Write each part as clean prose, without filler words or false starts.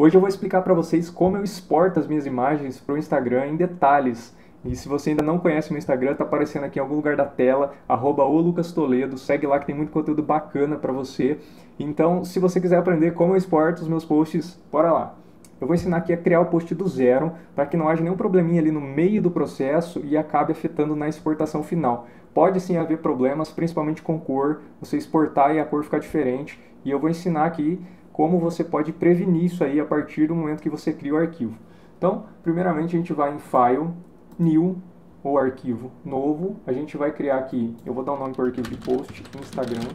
Hoje eu vou explicar para vocês como eu exporto as minhas imagens para o Instagram em detalhes. E se você ainda não conhece o meu Instagram, tá aparecendo aqui em algum lugar da tela, @olucastoledo, segue lá que tem muito conteúdo bacana para você. Então, se você quiser aprender como eu exporto os meus posts, bora lá. Eu vou ensinar aqui a criar o post do zero, para que não haja nenhum probleminha ali no meio do processo e acabe afetando na exportação final. Pode sim haver problemas, principalmente com cor, você exportar e a cor ficar diferente, e eu vou ensinar aqui como você pode prevenir isso aí a partir do momento que você cria o arquivo. Então, primeiramente a gente vai em File, New, ou arquivo novo, a gente vai criar aqui, eu vou dar um nome para o arquivo de post, Instagram.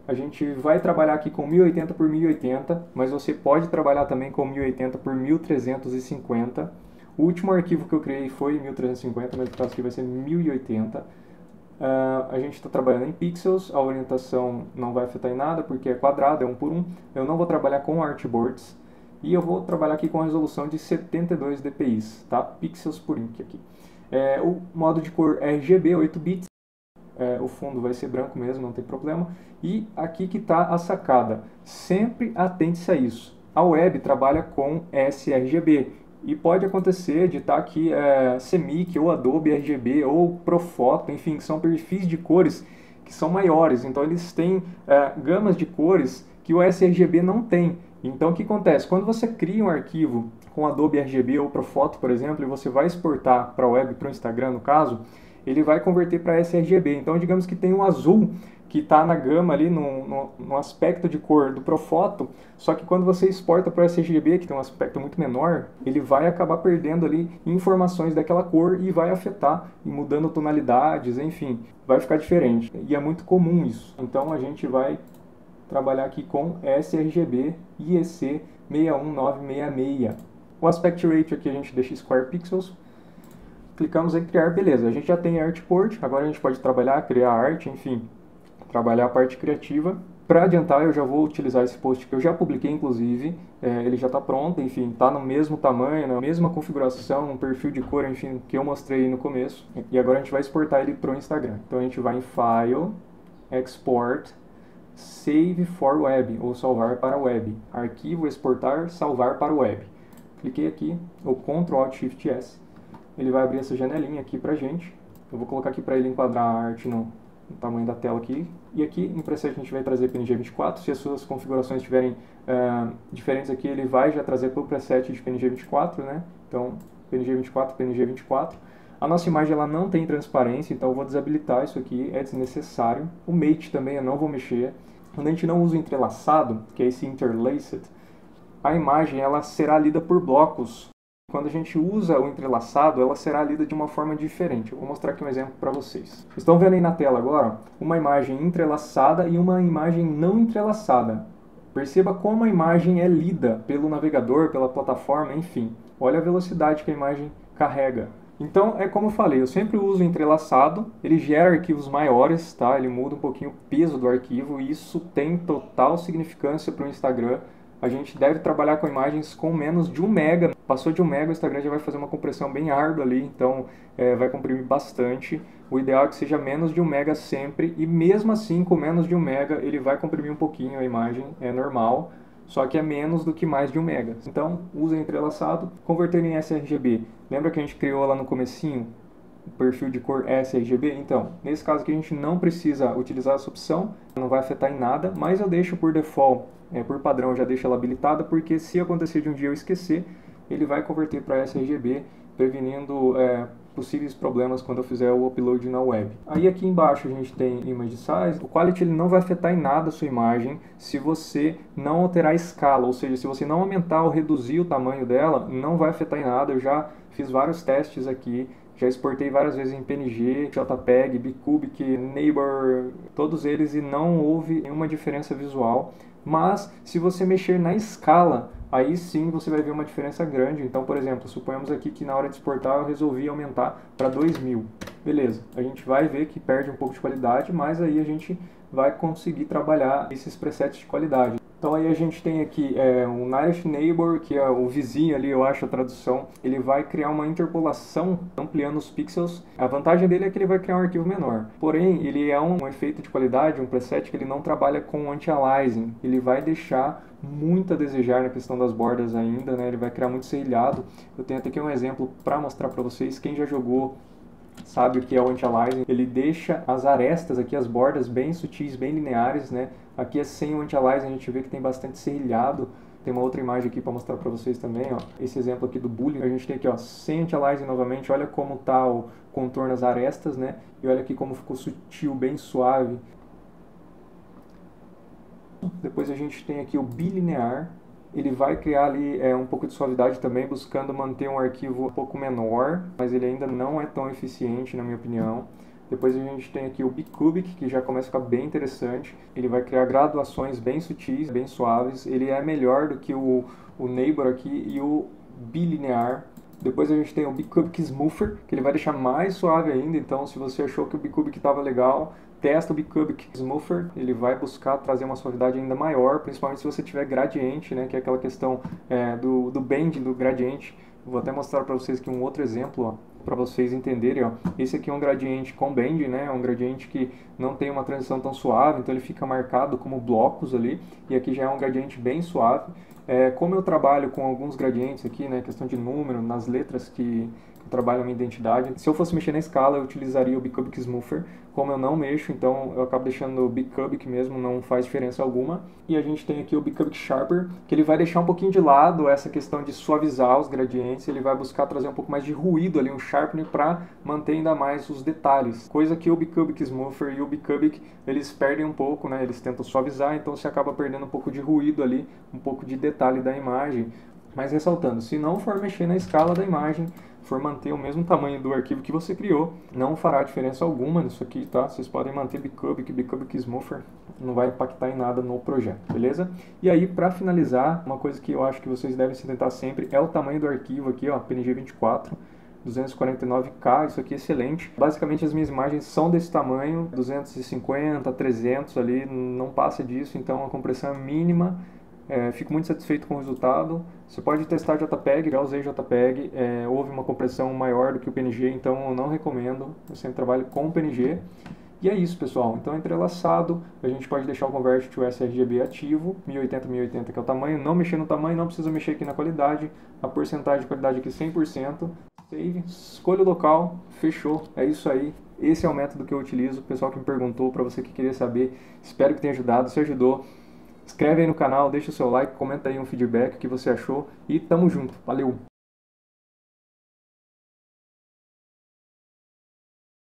A gente vai trabalhar aqui com 1080 por 1080, mas você pode trabalhar também com 1080 por 1350. O último arquivo que eu criei foi 1350, mas no caso aqui vai ser 1080. A gente está trabalhando em pixels, a orientação não vai afetar em nada porque é quadrado, é 1 por 1. Eu não vou trabalhar com artboards e eu vou trabalhar aqui com a resolução de 72 dpi, tá? Pixels por inch aqui. O modo de cor RGB, 8 bits. O fundo vai ser branco mesmo, não tem problema. E aqui que está a sacada. Sempre atente-se a isso. A web trabalha com sRGB. E pode acontecer de estar aqui CMYK ou Adobe RGB ou Profoto, enfim, que são perfis de cores que são maiores. Então eles têm gamas de cores que o sRGB não tem. Então o que acontece? Quando você cria um arquivo com Adobe RGB ou Profoto, por exemplo, e você vai exportar para a web, para o Instagram no caso, ele vai converter para sRGB. Então, digamos que tem um azul que está na gama ali, no aspecto de cor do Profoto, só que quando você exporta para o sRGB, que tem um aspecto muito menor, ele vai acabar perdendo ali informações daquela cor e vai afetar, e mudando tonalidades, enfim, vai ficar diferente. E é muito comum isso. Então, a gente vai trabalhar aqui com sRGB IEC 61966. O aspect ratio aqui a gente deixa square pixels. Clicamos em criar, beleza, a gente já tem artport, agora a gente pode trabalhar, criar arte, enfim, trabalhar a parte criativa. Para adiantar, eu já vou utilizar esse post que eu já publiquei, inclusive, ele já está pronto, enfim, está no mesmo tamanho, na mesma configuração, um perfil de cor, enfim, que eu mostrei no começo. E agora a gente vai exportar ele para o Instagram. Então a gente vai em File, Export, Save for Web, ou salvar para web. Arquivo, exportar, salvar para web. Cliquei aqui, ou Ctrl Alt Shift S. Ele vai abrir essa janelinha aqui pra gente. Eu vou colocar aqui para ele enquadrar a arte no tamanho da tela aqui. E aqui em preset a gente vai trazer PNG24. Se as suas configurações estiverem diferentes aqui, ele vai já trazer para o preset de PNG24, né? Então, PNG24, PNG24. A nossa imagem ela não tem transparência, então eu vou desabilitar isso aqui, é desnecessário. O Mate também eu não vou mexer. Quando a gente não usa o entrelaçado, que é esse interlaced, a imagem ela será lida por blocos. Quando a gente usa o entrelaçado, ela será lida de uma forma diferente. Eu vou mostrar aqui um exemplo para vocês. Estão vendo aí na tela agora uma imagem entrelaçada e uma imagem não entrelaçada. Perceba como a imagem é lida pelo navegador, pela plataforma, enfim. Olha a velocidade que a imagem carrega. Então, é como eu falei, eu sempre uso o entrelaçado, ele gera arquivos maiores, tá? Ele muda um pouquinho o peso do arquivo e isso tem total significância para o Instagram. A gente deve trabalhar com imagens com menos de 1 mega. Passou de 1 mega, o Instagram já vai fazer uma compressão bem árdua ali, então vai comprimir bastante. O ideal é que seja menos de 1 mega sempre, e mesmo assim, com menos de 1 mega, ele vai comprimir um pouquinho a imagem, é normal, só que é menos do que mais de 1 mega. Então, usem entrelaçado, converter em sRGB. Lembra que a gente criou lá no comecinho o perfil de cor sRGB? Então, nesse caso aqui a gente não precisa utilizar essa opção, não vai afetar em nada, mas eu deixo por default, por padrão eu já deixo ela habilitada, porque se acontecer de um dia eu esquecer, ele vai converter para sRGB, prevenindo possíveis problemas quando eu fizer o upload na web. Aí aqui embaixo a gente tem Image Size. O Quality ele não vai afetar em nada a sua imagem se você não alterar a escala, ou seja, se você não aumentar ou reduzir o tamanho dela, não vai afetar em nada. Eu já fiz vários testes aqui, já exportei várias vezes em PNG, JPEG, Bicubic, Neighbor, todos eles, e não houve nenhuma diferença visual. Mas se você mexer na escala, aí sim você vai ver uma diferença grande. Então, por exemplo, suponhamos aqui que na hora de exportar eu resolvi aumentar para 2000. Beleza, a gente vai ver que perde um pouco de qualidade, mas aí a gente vai conseguir trabalhar esses presets de qualidade. Então aí a gente tem aqui o Nearest Neighbor, que é o vizinho ali, eu acho a tradução. Ele vai criar uma interpolação ampliando os pixels. A vantagem dele é que ele vai criar um arquivo menor. Porém, ele é um efeito de qualidade, um preset que ele não trabalha com anti-aliasing. Ele vai deixar muito a desejar na questão das bordas ainda, né? Ele vai criar muito serrilhado. Eu tenho até aqui um exemplo para mostrar para vocês. Quem já jogou sabe o que é o anti-aliasing. Ele deixa as arestas aqui, as bordas bem sutis, bem lineares, né? Aqui é sem o anti-aliasing, a gente vê que tem bastante serrilhado. Tem uma outra imagem aqui para mostrar para vocês também, ó. Esse exemplo aqui do Boolean, a gente tem aqui, ó, sem anti-aliasing novamente. Olha como tá o contorno das arestas, né? E olha aqui como ficou sutil, bem suave. Depois a gente tem aqui o bilinear. Ele vai criar ali um pouco de suavidade também, buscando manter um arquivo um pouco menor, mas ele ainda não é tão eficiente, na minha opinião. Depois a gente tem aqui o bicubic, que já começa a ficar bem interessante. Ele vai criar graduações bem sutis, bem suaves. Ele é melhor do que o Neighbor aqui e o bilinear. Depois a gente tem o Bicubic Smoother, que ele vai deixar mais suave ainda. Então, se você achou que o Bicubic estava legal, testa o Bicubic Smoother. Ele vai buscar trazer uma suavidade ainda maior, principalmente se você tiver gradiente, né, que é aquela questão do bend do gradiente. Vou até mostrar para vocês aqui um outro exemplo, para vocês entenderem. Ó. Esse aqui é um gradiente com bend, né, é um gradiente que não tem uma transição tão suave, então ele fica marcado como blocos ali. E aqui já é um gradiente bem suave. Como eu trabalho com alguns gradientes aqui, né, questão de número, nas letras que eu trabalho a minha identidade, se eu fosse mexer na escala, eu utilizaria o Bicubic Smoother. Como eu não mexo, então eu acabo deixando o Bicubic mesmo, não faz diferença alguma. E a gente tem aqui o Bicubic Sharper, que ele vai deixar um pouquinho de lado essa questão de suavizar os gradientes, ele vai buscar trazer um pouco mais de ruído ali, um sharpening, para manter ainda mais os detalhes. Coisa que o Bicubic Smoother e o Bicubic, eles perdem um pouco, né? Eles tentam suavizar, então você acaba perdendo um pouco de ruído ali, um pouco de detalhe da imagem. Mas ressaltando, se não for mexer na escala da imagem, for manter o mesmo tamanho do arquivo que você criou, não fará diferença alguma nisso aqui, tá? Vocês podem manter Bicubic Smoother, não vai impactar em nada no projeto, beleza? E aí, para finalizar, uma coisa que eu acho que vocês devem se atentar sempre é o tamanho do arquivo aqui, ó, PNG 24. 249K, isso aqui é excelente. Basicamente as minhas imagens são desse tamanho, 250, 300 ali, não passa disso, então a compressão é mínima. Fico muito satisfeito com o resultado. Você pode testar JPEG, já usei JPEG, houve uma compressão maior do que o PNG, então eu não recomendo. Eu sempre trabalho com PNG. E é isso, pessoal. Então, entrelaçado, a gente pode deixar o Convert to sRGB ativo, 1080 que é o tamanho. Não mexer no tamanho, não precisa mexer aqui na qualidade. A porcentagem de qualidade aqui 100%. Save, escolha o local, fechou. É isso aí. Esse é o método que eu utilizo. O pessoal que me perguntou, para você que queria saber, espero que tenha ajudado. Se ajudou, inscreve aí no canal, deixa o seu like, comenta aí um feedback, o que você achou. E tamo junto. Valeu!